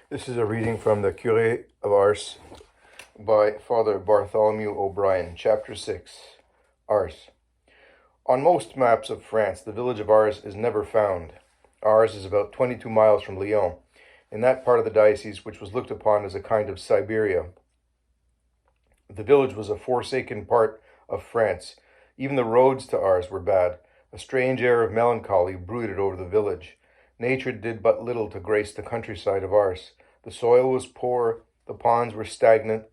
This is a reading from the Curé of Ars by Father Bartholomew O'Brien, Chapter 6, Ars. On most maps of France, the village of Ars is never found. Ars is about 22 miles from Lyon, in that part of the diocese which was looked upon as a kind of Siberia. The village was a forsaken part of France. Even the roads to Ars were bad. A strange air of melancholy brooded over the village. Nature did but little to grace the countryside of Ars. The soil was poor, the ponds were stagnant,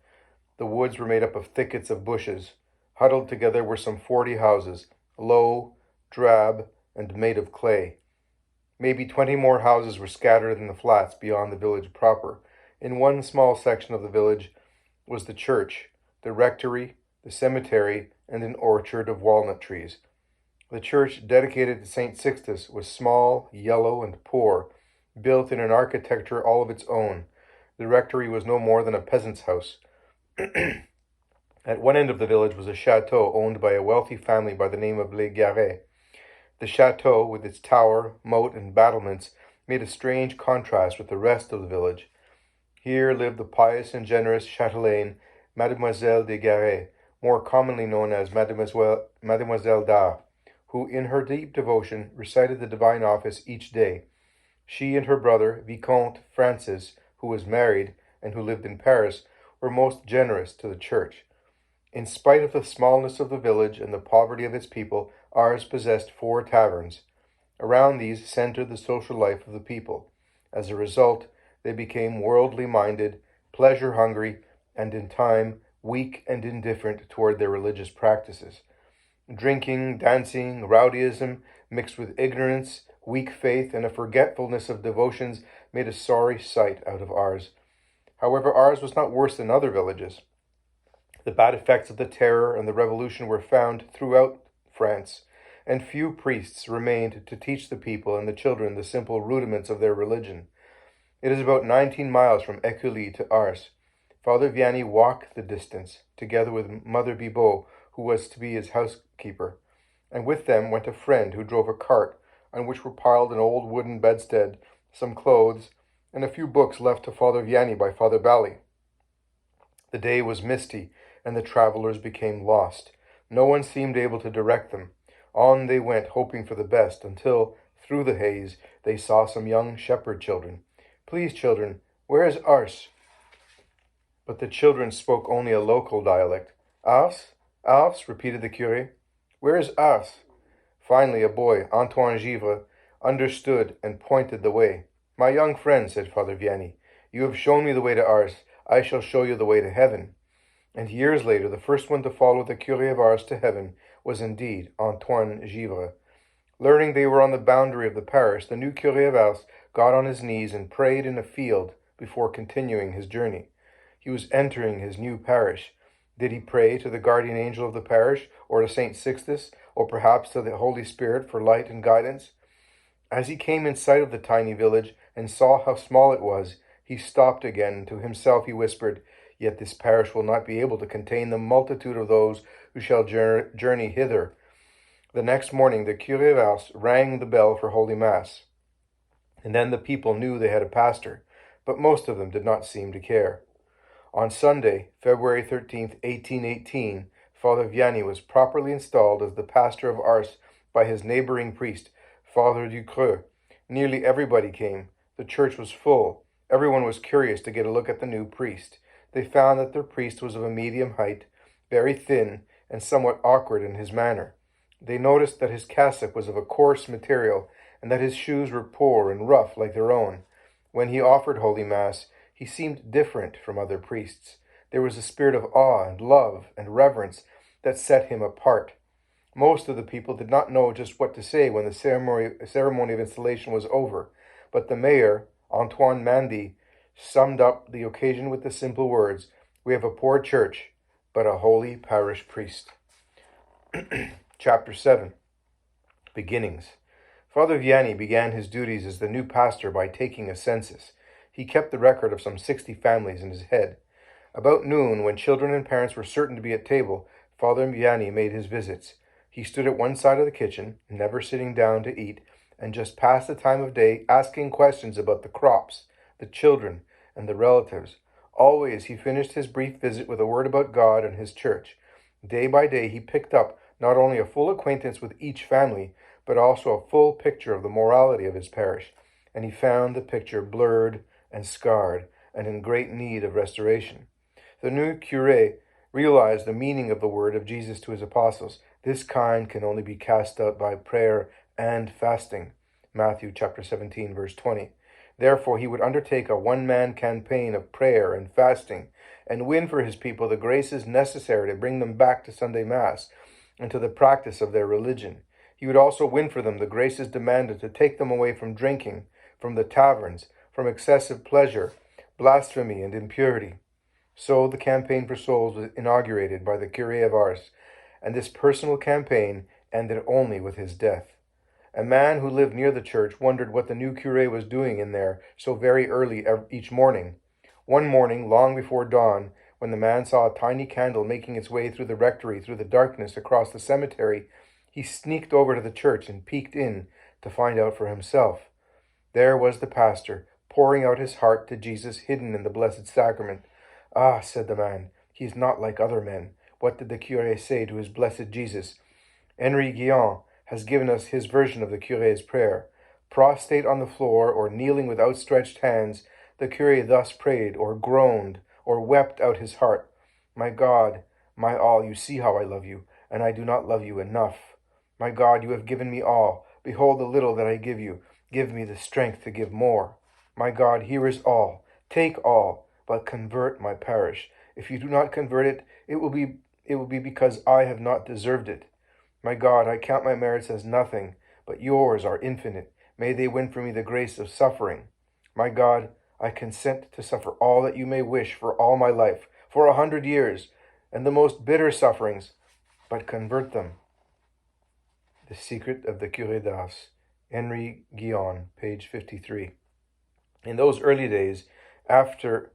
the woods were made up of thickets of bushes. Huddled together were some 40 houses, low, drab, and made of clay. Maybe 20 more houses were scattered in the flats beyond the village proper. In one small section of the village was the church, the rectory, the cemetery, and an orchard of walnut trees. The church, dedicated to St. Sixtus, was small, yellow, and poor, built in an architecture all of its own. The rectory was no more than a peasant's house. At one end of the village was a chateau owned by a wealthy family by the name of Les Garrets. The chateau, with its tower, moat, and battlements, made a strange contrast with the rest of the village. Here lived the pious and generous chatelaine, Mademoiselle des Garrets, more commonly known as Mademoiselle d'Ars, who in her deep devotion recited the divine office each day. She and her brother, Vicomte Francis, who was married and who lived in Paris, were most generous to the church. In spite of the smallness of the village and the poverty of its people, Ars possessed 4 taverns. Around these centered the social life of the people. As a result, they became worldly minded, pleasure hungry, and in time weak and indifferent toward their religious practices. Drinking, dancing, rowdyism, mixed with ignorance, weak faith, and a forgetfulness of devotions made a sorry sight out of Ars. However, Ars was not worse than other villages. The bad effects of the terror and the revolution were found throughout France, and few priests remained to teach the people and the children the simple rudiments of their religion. It is about 19 miles from Écully to Ars. Father Vianney walked the distance, together with Mother Bibot, who was to be his housekeeper, and with them went a friend who drove a cart on which were piled an old wooden bedstead, some clothes, and a few books left to Father Vianney by Father Bally. The day was misty, and the travelers became lost. No one seemed able to direct them. On they went, hoping for the best, until, through the haze, they saw some young shepherd children. "Please, children, where is Ars?" But the children spoke only a local dialect. "Ars? Ars?" repeated the curé. "Where is Ars?" Finally, a boy, Antoine Givre, understood and pointed the way. "My young friend," said Father Vianney, "you have shown me the way to Ars. I shall show you the way to heaven." And years later, the first one to follow the Curé of Ars to heaven was indeed Antoine Givre. Learning they were on the boundary of the parish, the new Curé of Ars got on his knees and prayed in a field before continuing his journey. He was entering his new parish. Did he pray to the guardian angel of the parish, or to St. Sixtus, or perhaps to the Holy Spirit for light and guidance? As he came in sight of the tiny village and saw how small it was, he stopped again, and to himself he whispered, "Yet this parish will not be able to contain the multitude of those who shall journey hither." The next morning the Curé of Ars rang the bell for Holy Mass, and then the people knew they had a pastor, but most of them did not seem to care. On Sunday, February 13th, 1818, Father Vianney was properly installed as the pastor of Ars by his neighboring priest, Father Ducreux. Nearly everybody came. The church was full. Everyone was curious to get a look at the new priest. They found that their priest was of a medium height, very thin, and somewhat awkward in his manner. They noticed that his cassock was of a coarse material, and that his shoes were poor and rough like their own. When he offered Holy Mass, he seemed different from other priests. There was a spirit of awe and love and reverence that set him apart. Most of the people did not know just what to say when the ceremony of installation was over, but the mayor, Antoine Mandy, summed up the occasion with the simple words, "We have a poor church, but a holy parish priest." Chapter 7. Beginnings. Father Vianney began his duties as the new pastor by taking a census. He kept the record of some 60 families in his head. About noon, when children and parents were certain to be at table, Father Vianney made his visits. He stood at one side of the kitchen, never sitting down to eat, and just passed the time of day asking questions about the crops, the children, and the relatives. Always he finished his brief visit with a word about God and his church. Day by day he picked up not only a full acquaintance with each family, but also a full picture of the morality of his parish, and he found the picture blurred and scarred, and in great need of restoration. The new curé realized the meaning of the word of Jesus to his apostles. This kind can only be cast out by prayer and fasting. Matthew chapter 17, verse 20. Therefore, he would undertake a one-man campaign of prayer and fasting and win for his people the graces necessary to bring them back to Sunday Mass and to the practice of their religion. He would also win for them the graces demanded to take them away from drinking, from the taverns, from excessive pleasure, blasphemy, and impurity. So the campaign for souls was inaugurated by the Curé of Ars, and this personal campaign ended only with his death. A man who lived near the church wondered what the new curé was doing in there so very early each morning. One morning, long before dawn, when the man saw a tiny candle making its way through the rectory through the darkness across the cemetery, he sneaked over to the church and peeked in to find out for himself. There was the pastor, pouring out his heart to Jesus hidden in the Blessed Sacrament. "Ah," said the man, "he is not like other men." What did the curé say to his blessed Jesus? Henri Guillon has given us his version of the curé's prayer. Prostrate on the floor or kneeling with outstretched hands, the curé thus prayed or groaned or wept out his heart. "My God, my all, you see how I love you, and I do not love you enough. My God, you have given me all. Behold the little that I give you. Give me the strength to give more. My God, here is all. Take all, but convert my parish. If you do not convert it, it will be because I have not deserved it. My God, I count my merits as nothing, but yours are infinite. May they win for me the grace of suffering. My God, I consent to suffer all that you may wish for all my life, for 100 years, and the most bitter sufferings, but convert them." The Secret of the Curé d'Ars, Henri Guillon, page 53. In those early days, often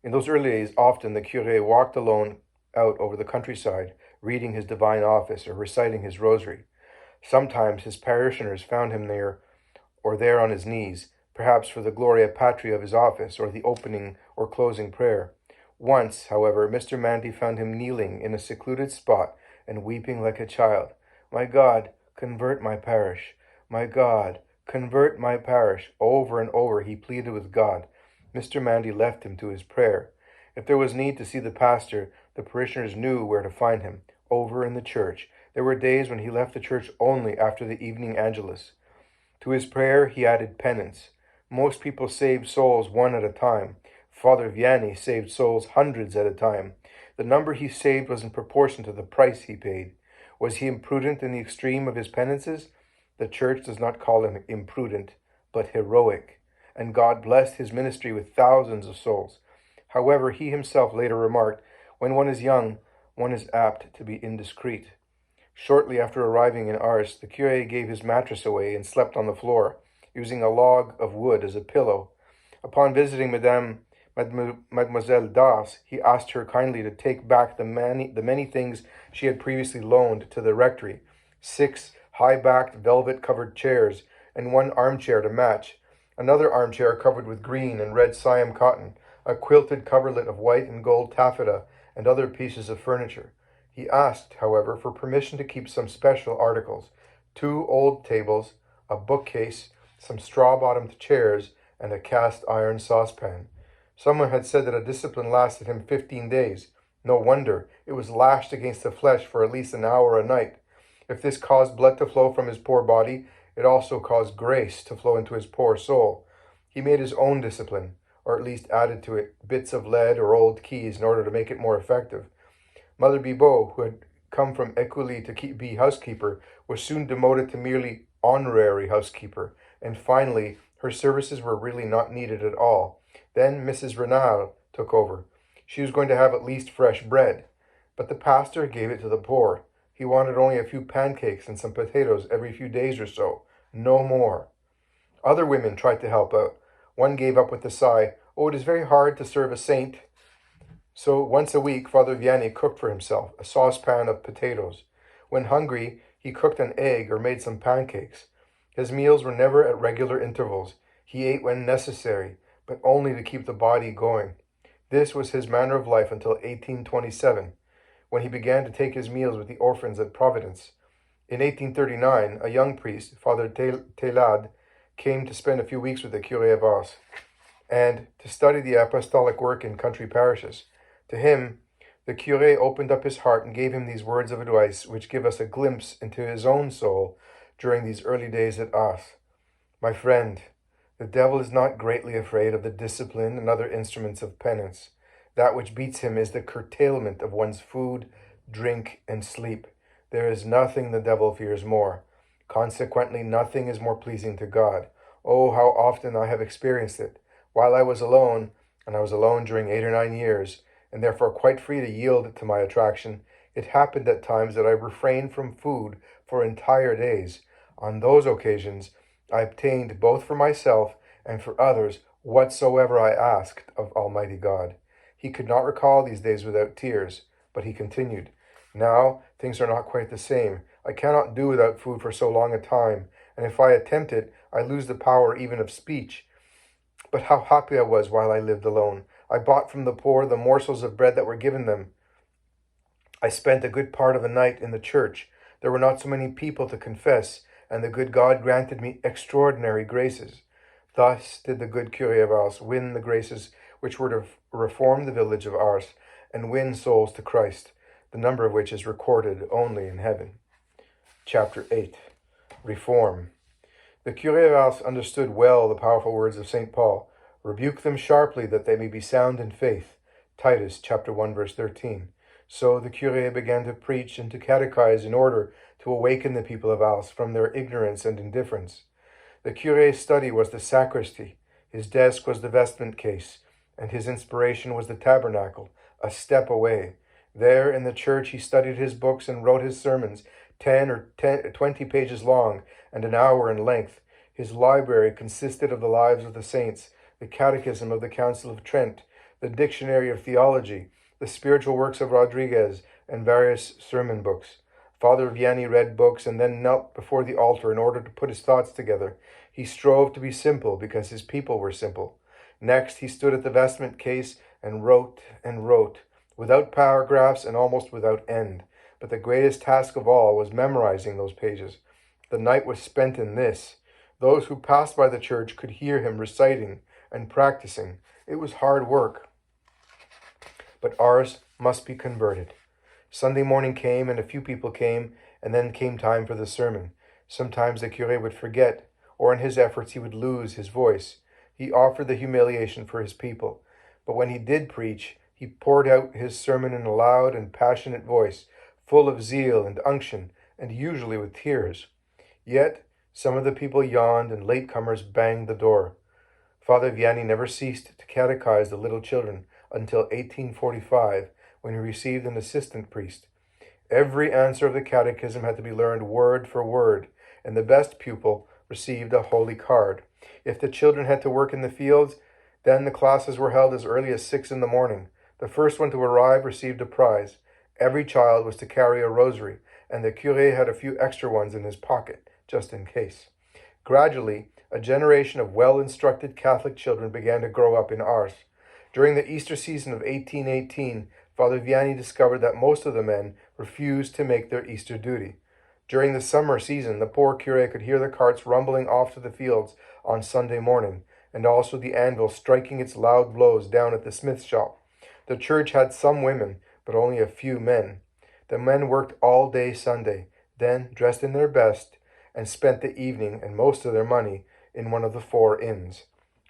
the curé walked alone out over the countryside, reading his divine office or reciting his rosary. Sometimes his parishioners found him there on his knees, perhaps for the Gloria Patri of his office or the opening or closing prayer. Once, however, Mr. Mandy found him kneeling in a secluded spot and weeping like a child. "My God, convert my parish. My God, convert my parish." Over and over he pleaded with God. Mr. Mandy left him to his prayer. If there was need to see the pastor, the parishioners knew where to find him, over in the church. There were days when he left the church only after the evening Angelus. To his prayer he added penance. Most people saved souls one at a time. Father Vianney saved souls hundreds at a time. The number he saved was in proportion to the price he paid. Was he imprudent in the extreme of his penances? The church does not call him imprudent, but heroic, and God blessed his ministry with thousands of souls. However, he himself later remarked, "When one is young, one is apt to be indiscreet." Shortly after arriving in Ars, the curé gave his mattress away and slept on the floor, using a log of wood as a pillow. Upon visiting Mademoiselle d'Ars, he asked her kindly to take back the many things she had previously loaned to the rectory: 6 high-backed, velvet-covered chairs, and 1 armchair to match, another armchair covered with green and red Siam cotton, a quilted coverlet of white and gold taffeta, and other pieces of furniture. He asked, however, for permission to keep some special articles: 2 old tables, a bookcase, some straw-bottomed chairs, and a cast-iron saucepan. Someone had said that a discipline lasted him 15 days. No wonder. It was lashed against the flesh for at least an hour a night. If this caused blood to flow from his poor body, it also caused grace to flow into his poor soul. He made his own discipline, or at least added to it bits of lead or old keys in order to make it more effective. Mother Bibot, who had come from Écully to be housekeeper, was soon demoted to merely honorary housekeeper, and finally her services were really not needed at all. Then Mrs. Renard took over. She was going to have at least fresh bread, but the pastor gave it to the poor. He wanted only a few pancakes and some potatoes every few days or so, no more. Other women tried to help out. One gave up with a sigh, "Oh, it is very hard to serve a saint." So once a week, Father Vianney cooked for himself a saucepan of potatoes. When hungry, he cooked an egg or made some pancakes. His meals were never at regular intervals. He ate when necessary, but only to keep the body going. This was his manner of life until 1827, when he began to take his meals with the orphans at Providence. In 1839, a young priest, Father Telade, came to spend a few weeks with the Curé of Ars and to study the apostolic work in country parishes. To him, the curé opened up his heart and gave him these words of advice, which give us a glimpse into his own soul during these early days at Ars. My friend, the devil is not greatly afraid of the discipline and other instruments of penance. That which beats him is the curtailment of one's food, drink, and sleep. There is nothing the devil fears more. Consequently, nothing is more pleasing to God. Oh, how often I have experienced it. While I was alone, and I was alone during 8 or 9 years, and therefore quite free to yield to my attraction, it happened at times that I refrained from food for entire days. On those occasions, I obtained both for myself and for others whatsoever I asked of Almighty God. He could not recall these days without tears, but he continued, Now things are not quite the same. I cannot do without food for so long a time, and if I attempt it, I lose the power even of speech. But how happy I was while I lived alone. I bought from the poor the morsels of bread that were given them. I spent a good part of the night in the church. There were not so many people to confess, and the good God granted me extraordinary graces. Thus did the good Curé of Ars win the graces which were to reform the village of Ars and win souls to Christ, the number of which is recorded only in heaven. Chapter 8. Reform. The Curé of Ars understood well the powerful words of St. Paul. Rebuke them sharply that they may be sound in faith. Titus chapter 1 verse 13. So the Curé began to preach and to catechize in order to awaken the people of Ars from their ignorance and indifference. The Curé's study was the sacristy, his desk was the vestment case, and his inspiration was the tabernacle, a step away. There in the church he studied his books and wrote his sermons, 20 pages long and an hour in length. His library consisted of the lives of the saints, the Catechism of the Council of Trent, the Dictionary of Theology, the spiritual works of Rodriguez, and various sermon books. Father Vianney read books and then knelt before the altar in order to put his thoughts together. He strove to be simple because his people were simple. Next, he stood at the vestment case and wrote, without paragraphs and almost without end. But the greatest task of all was memorizing those pages. The night was spent in this. Those who passed by the church could hear him reciting and practicing. It was hard work. But Ars must be converted. Sunday morning came, and a few people came, and then came time for the sermon. Sometimes the curé would forget, or in his efforts he would lose his voice. He offered the humiliation for his people. But when he did preach, he poured out his sermon in a loud and passionate voice, full of zeal and unction, and usually with tears. Yet some of the people yawned, and latecomers banged the door. Father Vianney never ceased to catechize the little children until 1845, when he received an assistant priest. Every answer of the catechism had to be learned word for word, and the best pupil received a holy card. If the children had to work in the fields, then the classes were held as early as 6 in the morning. The first one to arrive received a prize. Every child was to carry a rosary, and the curé had a few extra ones in his pocket, just in case. Gradually, a generation of well-instructed Catholic children began to grow up in Ars. During the Easter season of 1818, Father Vianney discovered that most of the men refused to make their Easter duty. During the summer season, the poor curé could hear the carts rumbling off to the fields on Sunday morning, and also the anvil striking its loud blows down at the smith's shop. The church had some women, but only a few men. The men worked all day Sunday, then dressed in their best, and spent the evening and most of their money in one of the 4 inns,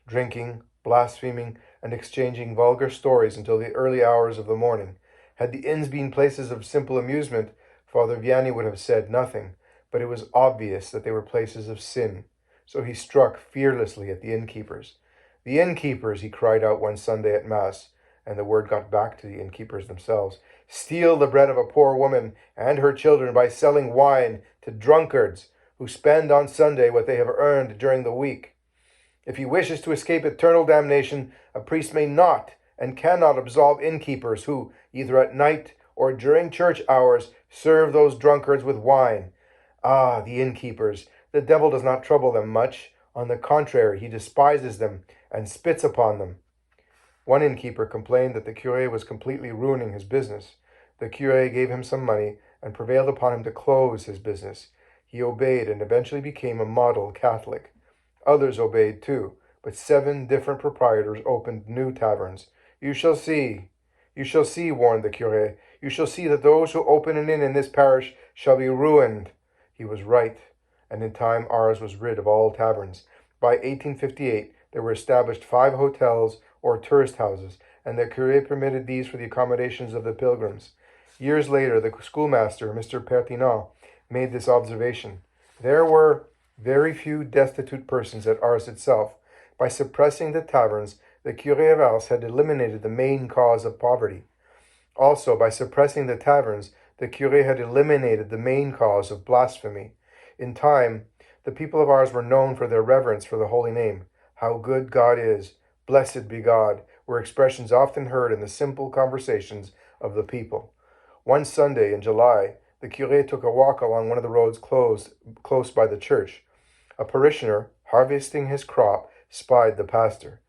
drinking, blaspheming, and exchanging vulgar stories until the early hours of the morning. Had the inns been places of simple amusement, Father Vianney would have said nothing, but it was obvious that they were places of sin. So he struck fearlessly at the innkeepers. The innkeepers, he cried out one Sunday at Mass, and the word got back to the innkeepers themselves, steal the bread of a poor woman and her children by selling wine to drunkards who spend on Sunday what they have earned during the week. If he wishes to escape eternal damnation, a priest may not and cannot absolve innkeepers who, either at night or during church hours, serve those drunkards with wine. The innkeepers! The devil does not trouble them much. On the contrary, he despises them and spits upon them. One innkeeper complained that the curé was completely ruining his business. The curé gave him some money and prevailed upon him to close his business. He obeyed and eventually became a model Catholic. Others obeyed too, but 7 different proprietors opened new taverns. You shall see, warned the curé. You shall see that those who open an inn in this parish shall be ruined. He was right, and in time Ars was rid of all taverns. By 1858, there were established 5 hotels or tourist houses, and the curé permitted these for the accommodations of the pilgrims. Years later, the schoolmaster, Mr. Pertinat, made this observation. There were very few destitute persons at Ars itself. By suppressing the taverns, the Curé of Ars had eliminated the main cause of poverty. Also, by suppressing the taverns, the curé had eliminated the main cause of blasphemy. In time, the people of Ars were known for their reverence for the holy name. How good God is! Blessed be God! Were expressions often heard in the simple conversations of the people. One Sunday in July, the curé took a walk along one of the roads close by the church. A parishioner, harvesting his crop, spied the pastor.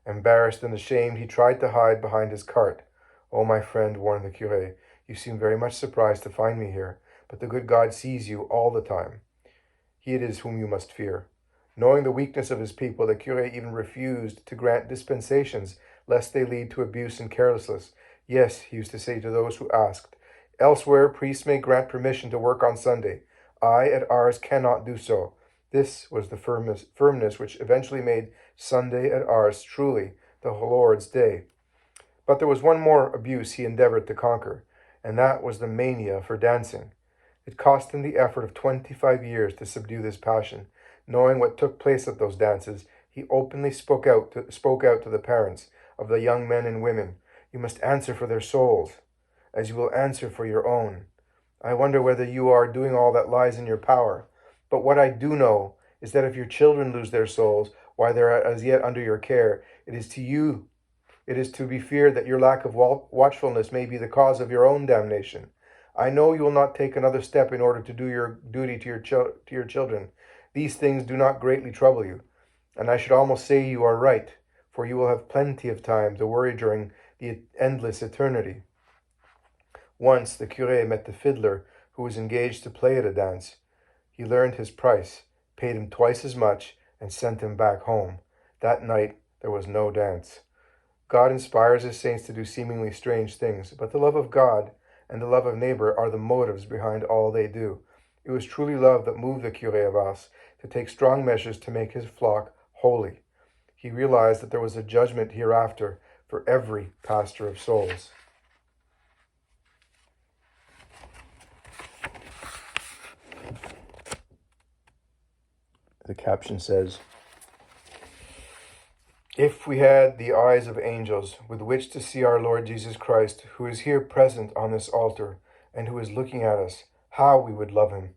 Embarrassed and ashamed, he tried to hide behind his cart. "Oh, my friend," warned the curé, "you seem very much surprised to find me here, but the good God sees you all the time. He it is whom you must fear." Knowing the weakness of his people, the curé even refused to grant dispensations, lest they lead to abuse and carelessness. "Yes," he used to say to those who asked, "elsewhere priests may grant permission to work on Sunday. I at Ars cannot do so." This was the firmness which eventually made Sunday at Ars truly the Lord's day. But there was one more abuse he endeavored to conquer, and that was the mania for dancing. It cost him the effort of 25 years to subdue this passion. Knowing what took place at those dances, he openly spoke out to the parents of the young men and women. "You must answer for their souls, as you will answer for your own. I wonder whether you are doing all that lies in your power. But what I do know is that if your children lose their souls while they are as yet under your care, it is to be feared that your lack of watchfulness may be the cause of your own damnation. I know you will not take another step in order to do your duty to your children. These things do not greatly trouble you, and I should almost say you are right, for you will have plenty of time to worry during the endless eternity." Once the curé met the fiddler who was engaged to play at a dance. He learned his price, paid him twice as much, and sent him back home. That night there was no dance. God inspires his saints to do seemingly strange things, but the love of God and the love of neighbor are the motives behind all they do. It was truly love that moved the Curé of Ars to take strong measures to make his flock holy. He realized that there was a judgment hereafter for every pastor of souls. The caption says, "If we had the eyes of angels with which to see our Lord Jesus Christ, who is here present on this altar and who is looking at us, how we would love him.